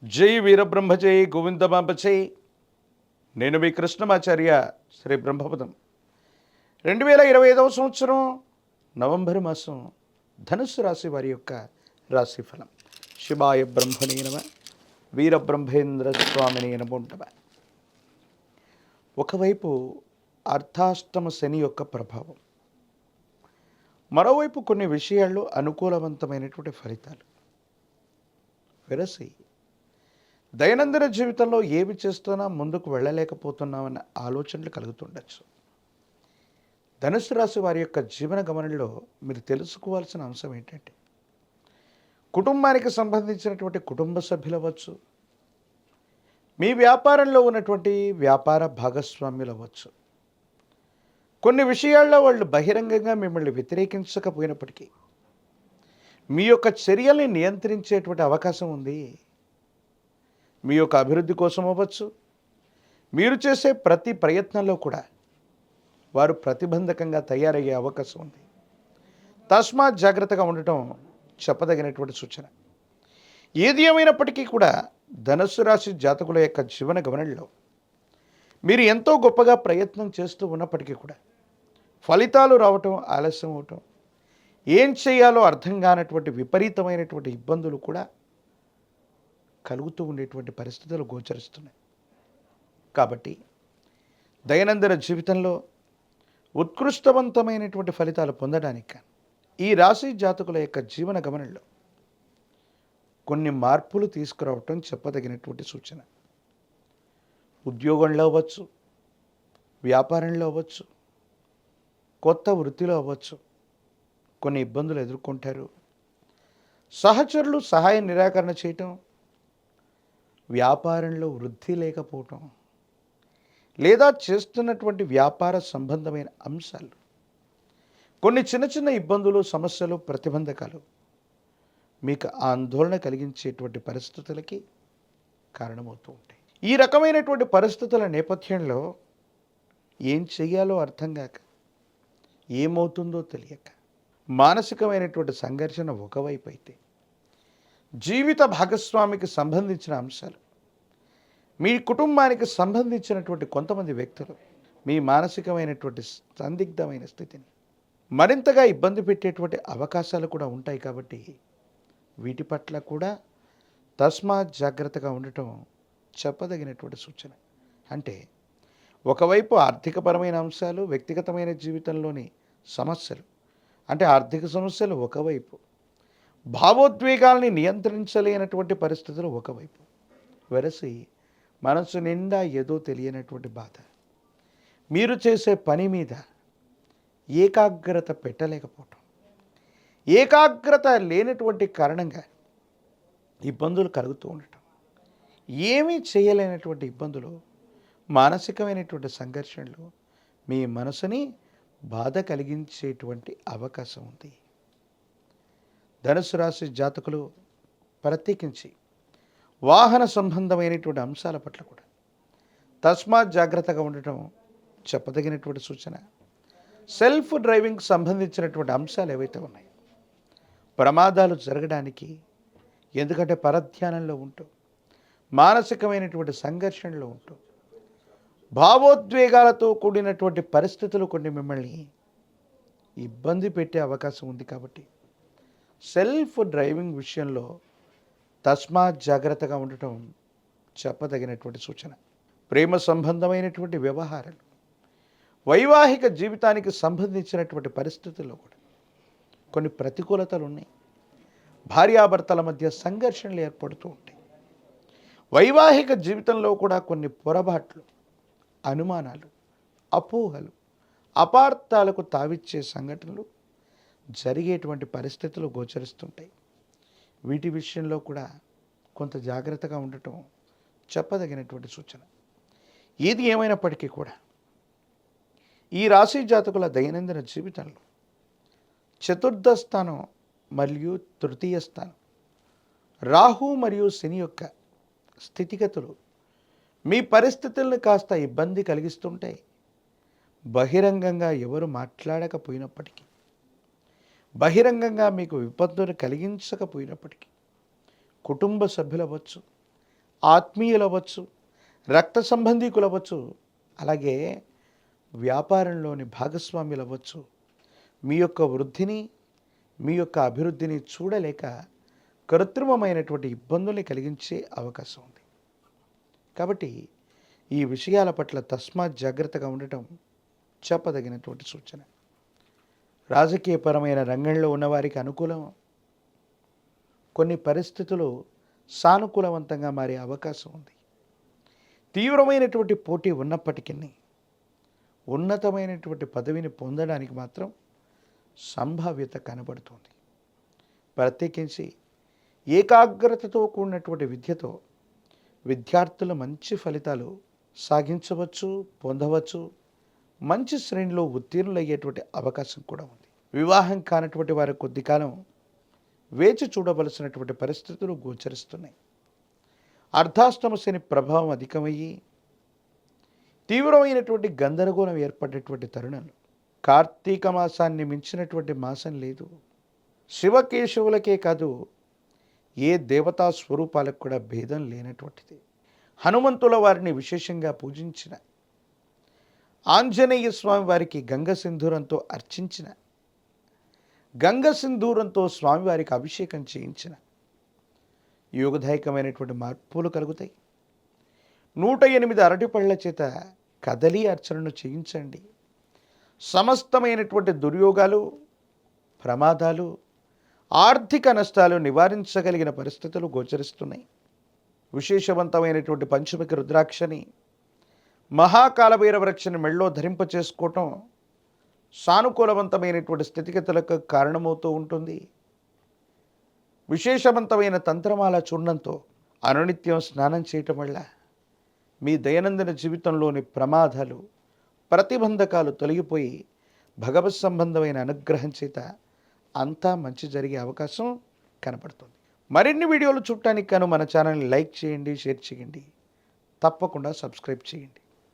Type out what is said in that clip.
జై వీరబ్రహ్మ జై గోవిందమాంబ జై. నేను మీ కృష్ణమాచార్య శ్రీ బ్రహ్మపదం. 2025వ సంవత్సరం నవంబర్ మాసం ధనుస్సు రాశి వారి యొక్క రాశిఫలం. శివాయ బ్రహ్మణే నమ, వీరబ్రహ్మేంద్ర స్వామిని నమోంటమ. ఒకవైపు అర్ధాష్టమ శని యొక్క ప్రభావం, మరోవైపు కొన్ని విషయాల్లో అనుకూలవంతమైనటువంటి ఫలితాలు. వెరసి దైనందిన జీవితంలో ఏమి చేస్తున్నా ముందుకు వెళ్ళలేకపోతున్నామన్న ఆలోచనలు కలుగుతుండొచ్చు. ధనుసు రాశి వారి యొక్క జీవన గమనంలో మీరు తెలుసుకోవాల్సిన అంశం ఏంటంటే, కుటుంబానికి సంబంధించినటువంటి కుటుంబ సభ్యులు అవ్వచ్చు, మీ వ్యాపారంలో ఉన్నటువంటి వ్యాపార భాగస్వామ్యులు అవ్వచ్చు. కొన్ని విషయాల్లో వాళ్ళు బహిరంగంగా మిమ్మల్ని వ్యతిరేకించకపోయినప్పటికీ మీ యొక్క చర్యల్ని నియంత్రించేటువంటి అవకాశం ఉంది. మీ యొక్క అభివృద్ధి కోసం అవ్వచ్చు, మీరు చేసే ప్రతి ప్రయత్నంలో కూడా వారు ప్రతిబంధకంగా తయారయ్యే అవకాశం ఉంది. తస్మాత్ జాగ్రత్తగా ఉండటం చెప్పదగినటువంటి సూచన. ఏది ఏమైనప్పటికీ కూడా ధనుస్సు రాశి జాతకుల యొక్క జీవన గమనంలో మీరు ఎంతో గొప్పగా ప్రయత్నం చేస్తూ ఉన్నప్పటికీ కూడా ఫలితాలు రావటం ఆలస్యం అవటం, ఏం చేయాలో అర్థం కానటువంటి విపరీతమైనటువంటి ఇబ్బందులు కూడా కలుగుతూ ఉండేటువంటి పరిస్థితులు గోచరిస్తున్నాయి. కాబట్టి దైనందిన జీవితంలో ఉత్కృష్టవంతమైనటువంటి ఫలితాలు పొందడానికి ఈ రాశి జాతకుల యొక్క జీవన గమనంలో కొన్ని మార్పులు తీసుకురావటం చెప్పదగినటువంటి సూచన. ఉద్యోగంలో అవ్వచ్చు, వ్యాపారంలో అవ్వచ్చు, కొత్త వృత్తిలో అవ్వచ్చు, కొన్ని ఇబ్బందులు ఎదుర్కొంటారు. సహచరులు సహాయ నిరాకరణ చేయటం, వ్యాపారంలో వృద్ధి లేకపోవటం, లేదా చేస్తున్నటువంటి వ్యాపార సంబంధమైన అంశాలు కొన్ని చిన్న చిన్న ఇబ్బందులు, సమస్యలు, ప్రతిబంధకాలు మీకు ఆందోళన కలిగించేటువంటి పరిస్థితులకి కారణమవుతూ ఉంటాయి. ఈ రకమైనటువంటి పరిస్థితుల నేపథ్యంలో ఏం చెయ్యాలో అర్థం కాక, ఏమవుతుందో తెలియక మానసికమైనటువంటి సంఘర్షణ ఒకవైపు అయితే, జీవిత భాగస్వామికి సంబంధించిన అంశాలు, మీ కుటుంబానికి సంబంధించినటువంటి కొంతమంది వ్యక్తులు మీ మానసికమైనటువంటి సందిగ్ధమైన స్థితిని మరింతగా ఇబ్బంది పెట్టేటువంటి అవకాశాలు కూడా ఉంటాయి. కాబట్టి వీటి పట్ల కూడా తస్మాత్ జాగ్రత్తగా ఉండటం చెప్పదగినటువంటి సూచన. అంటే ఒకవైపు ఆర్థికపరమైన అంశాలు, వ్యక్తిగతమైన జీవితంలోని సమస్యలు, అంటే ఆర్థిక సమస్యలు ఒకవైపు, భావోద్వేగాల్ని నియంత్రించలేనటువంటి పరిస్థితులు ఒకవైపు, వెరసి మనసు నిండా ఏదో తెలియనటువంటి బాధ, మీరు చేసే పని మీద ఏకాగ్రత పెట్టలేకపోవటం, ఏకాగ్రత లేనటువంటి కారణంగా ఇబ్బందులు కలుగుతూ ఉండటం, ఏమీ చేయలేనటువంటి ఇబ్బందులు, మానసికమైనటువంటి సంఘర్షణలు మీ మనసుని బాధ కలిగించేటువంటి అవకాశం ఉంది. ధనుసు రాశి జాతకులు ప్రత్యేకించి వాహన సంబంధమైనటువంటి అంశాల పట్ల కూడా తస్మాత్ జాగ్రత్తగా ఉండటం చెప్పదగినటువంటి సూచన. సెల్ఫ్ డ్రైవింగ్ సంబంధించినటువంటి అంశాలు ఏవైతే ఉన్నాయో, ప్రమాదాలు జరగడానికి, ఎందుకంటే పరధ్యానంలో ఉంటూ, మానసికమైనటువంటి సంఘర్షణలో ఉంటూ, భావోద్వేగాలతో కూడినటువంటి పరిస్థితులు కొన్ని మిమ్మల్ని ఇబ్బంది పెట్టే అవకాశం ఉంది. కాబట్టి సెల్ఫ్ డ్రైవింగ్ విషయంలో తస్మాత్ జాగ్రత్తగా ఉండటం చెప్పదగినటువంటి సూచన. ప్రేమ సంబంధమైనటువంటి వ్యవహారాలు, వైవాహిక జీవితానికి సంబంధించినటువంటి పరిస్థితుల్లో కూడా కొన్ని ప్రతికూలతలు ఉన్నాయి. భార్యాభర్తల మధ్య సంఘర్షణలు ఏర్పడుతూ ఉంటాయి. వైవాహిక జీవితంలో కూడా కొన్ని పొరపాట్లు, అనుమానాలు, అపోహలు, అపార్థాలకు తావిచ్చే సంఘటనలు జరిగేటువంటి పరిస్థితులు గోచరిస్తుంటాయి. వీటి విషయంలో కూడా కొంత జాగ్రత్తగా ఉండటం చెప్పదగినటువంటి సూచన. ఏది ఏమైనప్పటికీ కూడా ఈ రాశి జాతకుల దైనందిన జీవితంలో చతుర్థ స్థానం మరియు తృతీయ స్థానం, రాహు మరియు శని యొక్క స్థితిగతులు మీ పరిస్థితులను కాస్త ఇబ్బంది కలిగిస్తుంటాయి. బహిరంగంగా ఎవరు మాట్లాడకపోయినప్పటికీ, బహిరంగంగా మీకు విపత్తును కలిగించకపోయినప్పటికీ కుటుంబ సభ్యులు అవ్వచ్చు, ఆత్మీయులు అవ్వచ్చు, రక్త సంబంధీకులు అవ్వచ్చు, అలాగే వ్యాపారంలోని భాగస్వామ్యులు అవ్వచ్చు. మీ యొక్క వృద్ధిని, మీ యొక్క అభివృద్ధిని చూడలేక కృత్రిమమైనటువంటి ఇబ్బందుల్ని కలిగించే అవకాశం ఉంది. కాబట్టి ఈ విషయాల పట్ల తస్మాత్ జాగ్రత్తగా ఉండటం చెప్పదగినటువంటి సూచన. రాజకీయపరమైన రంగంలో ఉన్నవారికి అనుకూలం, కొన్ని పరిస్థితులు సానుకూలవంతంగా మారే అవకాశం ఉంది. తీవ్రమైనటువంటి పోటీ ఉన్నప్పటికీ ఉన్నతమైనటువంటి పదవిని పొందడానికి మాత్రం సంభావ్యత కనబడుతుంది. ప్రత్యేకించి ఏకాగ్రతతో కూడినటువంటి విద్యతో విద్యార్థులు మంచి ఫలితాలు సాధించవచ్చు, పొందవచ్చు. మంచి శ్రేణిలో ఉత్తీర్ణులయ్యేటువంటి అవకాశం కూడా ఉంది. వివాహం కానటువంటి వారి కొద్ది కాలం వేచి చూడవలసినటువంటి పరిస్థితులు గోచరిస్తున్నాయి. అర్ధాష్టమ శని ప్రభావం అధికమయ్యి తీవ్రమైనటువంటి గందరగోళం ఏర్పడేటువంటి తరుణాలు. కార్తీక మాసాన్ని మించినటువంటి మాసం లేదు. శివకేశవులకే కాదు, ఏ దేవతా స్వరూపాలకు కూడా భేదం లేనటువంటిది. హనుమంతుల వారిని విశేషంగా పూజించిన, ఆంజనేయ స్వామి వారికి గంగ సింధూరంతో అర్చించిన, గంగ సింధూరంతో స్వామివారికి అభిషేకం చేయించిన యోగదాయకమైనటువంటి మార్పులు కలుగుతాయి. 108 అరటిపళ్ళ చేత కదలి అర్చనను చేయించండి. సమస్తమైనటువంటి దుర్యోగాలు, ప్రమాదాలు, ఆర్థిక నష్టాలు నివారించగలిగిన పరిస్థితులు గోచరిస్తున్నాయి. విశేషవంతమైనటువంటి పంచముఖి రుద్రాక్షని, మహాకాలభైరవ రక్షని మెళ్ళో ధరింపచేసుకోవటం సానుకూలవంతమైనటువంటి స్థితిగతులకు కారణమవుతూ ఉంటుంది. విశేషవంతమైన తంత్రమాల చూర్ణంతో అనునిత్యం స్నానం చేయటం వల్ల మీ దైనందిన జీవితంలోని ప్రమాదాలు, ప్రతిబంధకాలు తొలగిపోయి భగవత్ సంబంధమైన అనుగ్రహం చేత అంతా మంచి జరిగే అవకాశం కనపడుతుంది. మరిన్ని వీడియోలు చూడటానికి గాను మన ఛానల్ని లైక్ చేయండి, షేర్ చేయండి, తప్పకుండా సబ్స్క్రైబ్ చేయండి.